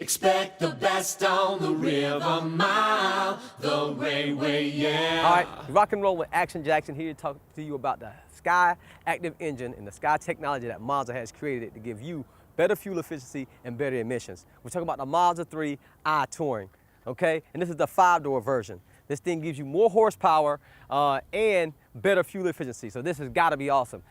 Expect the best on the river mile, the Railway, yeah. All right, rock and roll with Action Jackson here to talk to you about the SkyActiv engine and the Sky technology that Mazda has created to give you better fuel efficiency and better emissions. We're talking about the Mazda3 i-Touring, okay? And this is the 5-door version. This thing gives you more horsepower and better fuel efficiency, so this has got to be awesome.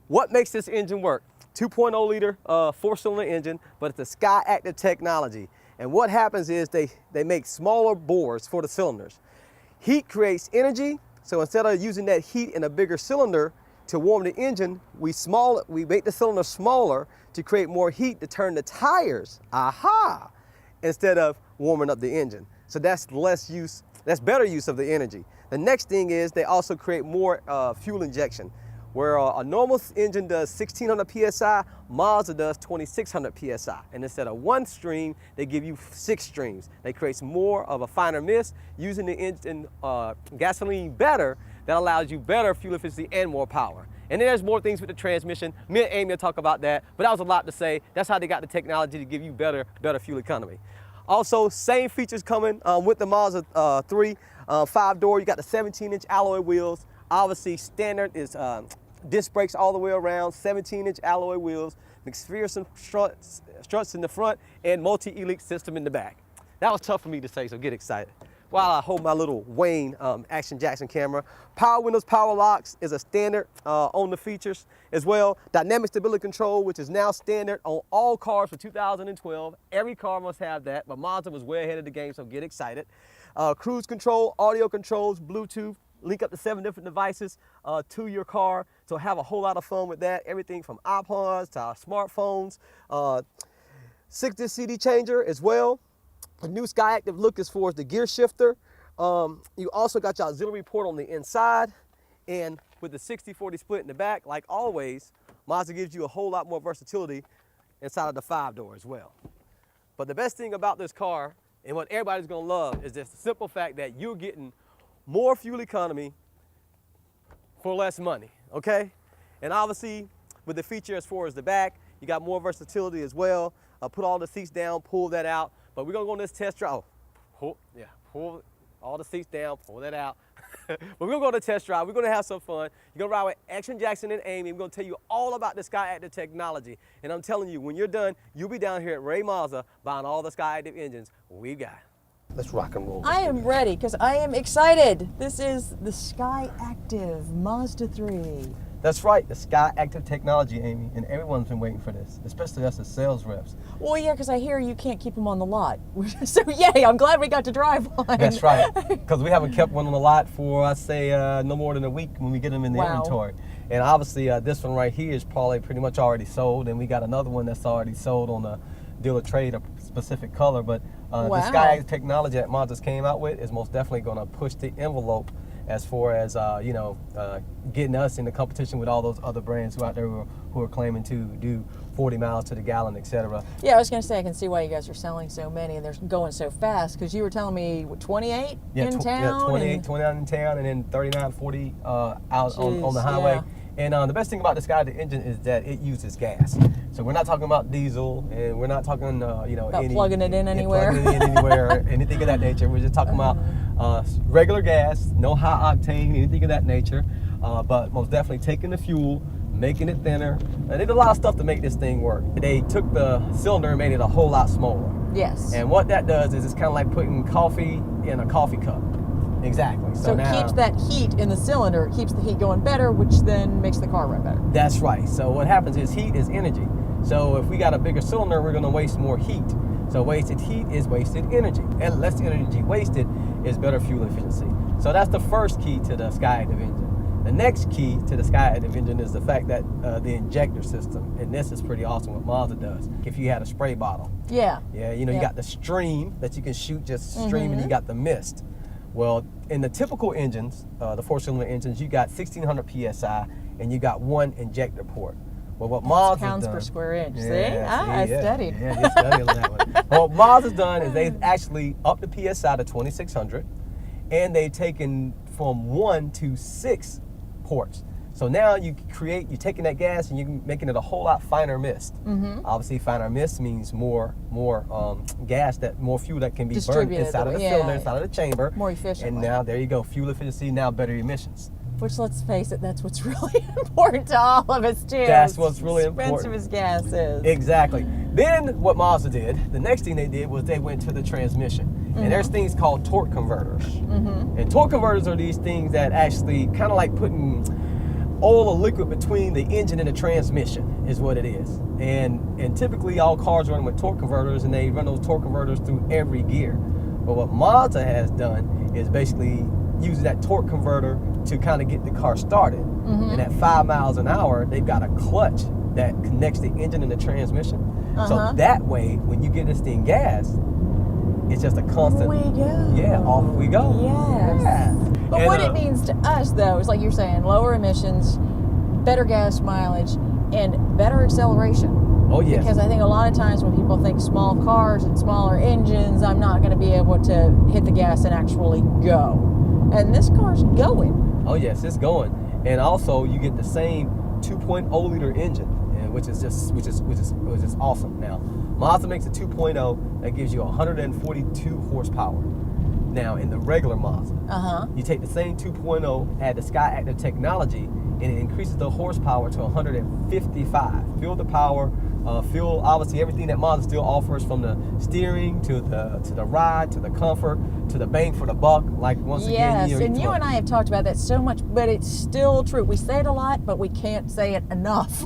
What makes this engine work? 2.0 liter 4-cylinder engine, but it's the SkyActiv technology. And what happens is they make smaller bores for the cylinders. Heat creates energy, so instead of using that heat in a bigger cylinder to warm the engine, we make the cylinder smaller to create more heat to turn the tires, instead of warming up the engine. So that's better use of the energy. The next thing is they also create more fuel injection. Where a normal engine does 1,600 PSI, Mazda does 2,600 PSI. And instead of one stream, they give you 6 streams. They create more of a finer mist using the engine gasoline better that allows you better fuel efficiency and more power. And then there's more things with the transmission. Me and Amy will talk about that, but that was a lot to say. That's how they got the technology to give you better fuel economy. Also, same features coming with the Mazda 3 5-door. You got the 17-inch alloy wheels. Obviously, standard is disc brakes all the way around, 17-inch alloy wheels, McPherson struts in the front, and multi-elite system in the back. That was tough for me to say, so get excited. While I hold my little Wayne Action Jackson camera. Power windows, power locks is a standard on the features as well. Dynamic stability control, which is now standard on all cars for 2012. Every car must have that, but Mazda was way ahead of the game, so get excited. Cruise control, audio controls, Bluetooth, link up to 7 different devices to your car, so have a whole lot of fun with that. Everything from iPods to our smartphones. 6-disc CD changer as well. A new SkyActiv look as far as the gear shifter. You also got your auxiliary port on the inside, and with the 60-40 split in the back, like always, Mazda gives you a whole lot more versatility inside of the 5-door as well. But the best thing about this car, and what everybody's gonna love, is just the simple fact that you're getting more fuel economy for less money, okay? And obviously, with the feature as far as the back, you got more versatility as well. Put all the seats down, pull that out. But we're gonna go on this test drive. Pull all the seats down, pull that out. But we're gonna go on the test drive. We're gonna have some fun. You're gonna ride with Action Jackson and Amy. We're gonna tell you all about the SkyActiv technology. And I'm telling you, when you're done, you'll be down here at Wray Mazda buying all the SkyActiv engines we got. Let's rock and roll. I am ready because I am excited. This is the SkyActiv Mazda 3. That's right, the SkyActiv technology, Amy, and everyone's been waiting for this, especially us as sales reps. Well, yeah, because I hear you can't keep them on the lot. So, yay, I'm glad we got to drive one. That's right, because we haven't kept one on the lot for, I'd say, no more than a week when we get them in the inventory. And obviously, this one right here is probably pretty much already sold, and we got another one that's already sold on the dealer trade, a specific color, but the SkyActiv technology that Mazda's came out with is most definitely going to push the envelope as far as getting us in the competition with all those other brands who out there who are claiming to do 40 miles to the gallon, etc. Yeah, I was going to say, I can see why you guys are selling so many and they're going so fast, because you were telling me, what, 28 in town? Yeah, 29 in town, and then 39, 40 out on the highway. Yeah. And the best thing about the SkyActiv engine is that it uses gas. So we're not talking about diesel, and we're not talking, about plugging it in anywhere. Plugging it in anywhere, or anything of that nature. We're just talking about regular gas, no high octane, anything of that nature. But most definitely taking the fuel, making it thinner. And they did a lot of stuff to make this thing work. They took the cylinder and made it a whole lot smaller. Yes. And what that does is it's kind of like putting coffee in a coffee cup. Exactly. So it keeps that heat in the cylinder, it keeps the heat going better, which then makes the car run better. That's right. So what happens is heat is energy. So if we got a bigger cylinder, we're going to waste more heat. So wasted heat is wasted energy. And less energy wasted is better fuel efficiency. So that's the first key to the SkyActiv engine. The next key to the SkyActiv engine is the fact that the injector system, and this is pretty awesome what Mazda does. If you had a spray bottle. Yeah. Yeah, you got the stream that you can shoot just stream, and you got the mist. Well, in the typical engines, the 4-cylinder engines, you got 1,600 PSI and you got 1 injector port. Well, what Mazda's pounds done, per square inch. Yeah, I studied. Yeah, you studied on that one. Well, what Mazda's done is they've actually upped the PSI to 2,600, and they've taken from 1 to 6 ports. So now you're taking that gas and you're making it a whole lot finer mist. Obviously, finer mist means more gas, more fuel that can be burned inside of the cylinder, inside of the chamber. More efficient. And now there you go, fuel efficiency, now better emissions. Which, let's face it, that's what's really important to all of us too. That's what's really important. Expensive as gas is. Exactly. Then what Mazda did, the next thing they did was they went to the transmission. And there's things called torque converters. And torque converters are these things that actually kind of like putting oil or liquid between the engine and the transmission is what it is. And typically all cars run with torque converters, and they run those torque converters through every gear. But what Mazda has done is basically using that torque converter to kind of get the car started. And at 5 miles an hour, they've got a clutch that connects the engine and the transmission. So that way, when you get this thing gas, it's just a constant. Off we go. Yeah, off we go. Yes. Yeah. But And, what it means to us, though, is like you're saying, lower emissions, better gas mileage, and better acceleration. Oh, yes. Because I think a lot of times when people think small cars and smaller engines, I'm not going to be able to hit the gas and actually go. And this car's going. Oh yes, it's going. And also you get the same 2.0 liter engine, which is awesome. Now, Mazda makes a 2.0 that gives you 142 horsepower. Now, in the regular Mazda, you take the same 2.0, add the SkyActiv technology, and it increases the horsepower to 155. Feel the power, feel obviously everything that Mazda still offers, from the steering to the ride to the comfort to the bang for the buck. Like once again, yes, and you and I have talked about that so much, but it's still true. We say it a lot, but we can't say it enough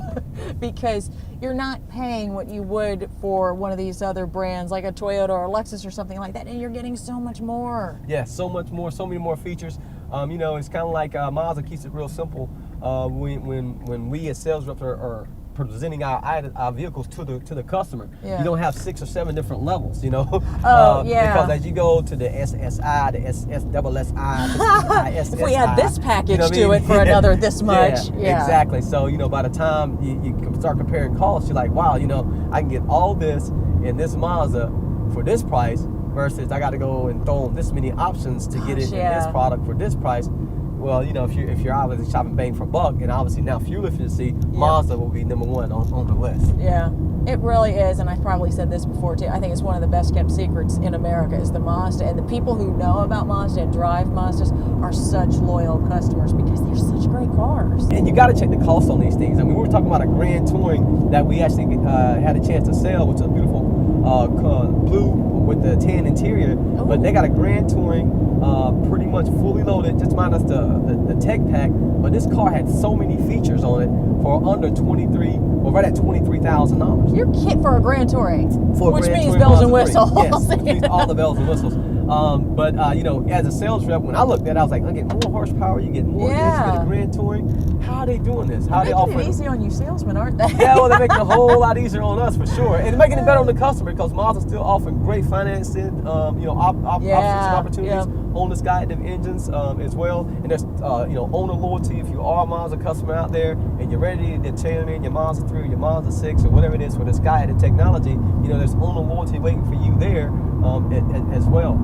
because you're not paying what you would for one of these other brands like a Toyota or a Lexus or something like that, and you're getting so much more. Yeah, so much more, so many more features. You know, it's kind of like Mazda keeps it real simple. When we as sales reps are presenting our vehicles to the customer, you don't have 6 or 7 different levels, you know. Because as you go to the SSI, the SSSI, if we add this package you know to it for another this much, exactly. So you know, by the time you can start comparing costs, you're like, wow, you know, I can get all this in this Mazda for this price versus I got to go and throw this many options to get it in this product for this price. Well, you know, if you're obviously shopping bang for buck, and obviously now fuel efficiency, Mazda will be number 1 on the list. Yeah, it really is, and I've probably said this before too. I think it's one of the best kept secrets in America is the Mazda, and the people who know about Mazda and drive Mazdas are such loyal customers because they're such great cars. And you got to check the cost on these things. I mean, we were talking about a Grand Touring that we actually had a chance to sell, which is a beautiful blue with the tan interior, but they got a Grand Touring, pretty much fully loaded, just minus the tech pack. But this car had so many features on it for under right at $23,000. You're kit for a Grand Touring, which Grand means Touring bells and Mazda 3. whistles. Yes, it means all the bells and whistles. But you know, as a sales rep, when I looked at it, I was like, I get more horsepower, you get more this, you get a Grand Touring. How are they doing this? How are they offering it easy on you salesmen, aren't they? Yeah, well, they're making it a whole lot easier on us for sure, and they're making it better on the customer because Mazda's still offering great financing, you know, options and opportunities on the SkyActiv engines as well. And there's you know, owner loyalty. If you are a Mazda customer out there and you're ready to turn in your Mazda 3 or your Mazda 6 or whatever it is for the SkyActiv technology, you know, there's owner loyalty waiting for you there as well.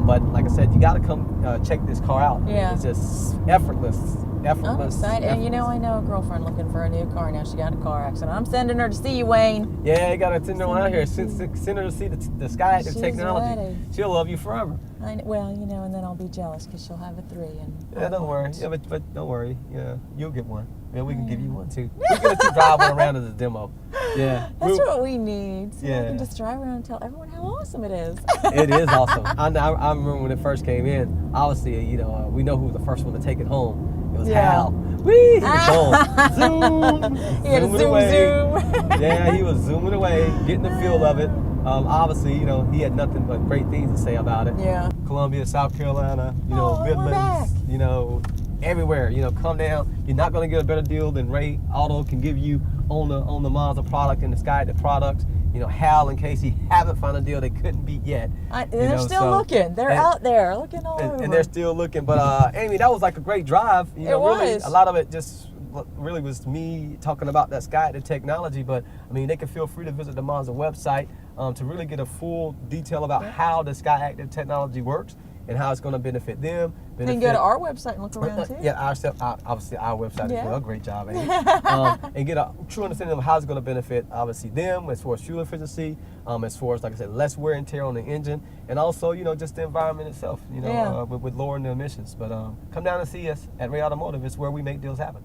But like I said, you got to come check this car out. It's just effortless. I'm excited. And you know, I know a girlfriend looking for a new car now. She got in a car accident. I'm sending her to see you, Wayne. Yeah, you got to send her one out here. Send her to see the SkyActiv technology. Ready. She'll love you forever. Well, you know, and then I'll be jealous because she'll have a 3. Yeah, don't worry. Yeah, but don't worry. Yeah, you'll get one. Yeah, we can give you one too. We're gonna drive one around as a demo. Yeah, that's what we need. So I can just drive around and tell everyone how awesome it is. It is awesome. I remember when it first came in. Obviously, you know, we know who was the first one to take it home. It was Hal. Whee! He was going. Zoom. He had a zoom. Yeah, he was zooming away, getting the feel of it. Obviously, you know, he had nothing but great things to say about it. Yeah. Columbia, South Carolina, you know, Midlands, you know, everywhere. You know, come down. You're not going to get a better deal than Wray Auto can give you on the Mazda product and the SkyActiv products. You know, Hal, in case he haven't found a deal they couldn't beat yet. They're still looking. They're out there looking all over. And they're still looking. But Amy, that was like a great drive. You know, really, a lot of it just really was me talking about that SkyActiv technology. But I mean, they can feel free to visit the Mazda website to really get a full detail about how the SkyActiv technology works. and how it's going to benefit them. You can go to our website and look around too. Yeah, obviously our website as well. Great job, Amy. And get a true understanding of how it's going to benefit, obviously, them as far as fuel efficiency, as far as, like I said, less wear and tear on the engine, and also, you know, just the environment itself, you know, with lowering the emissions. But come down and see us at Wray Automotive. It's where we make deals happen.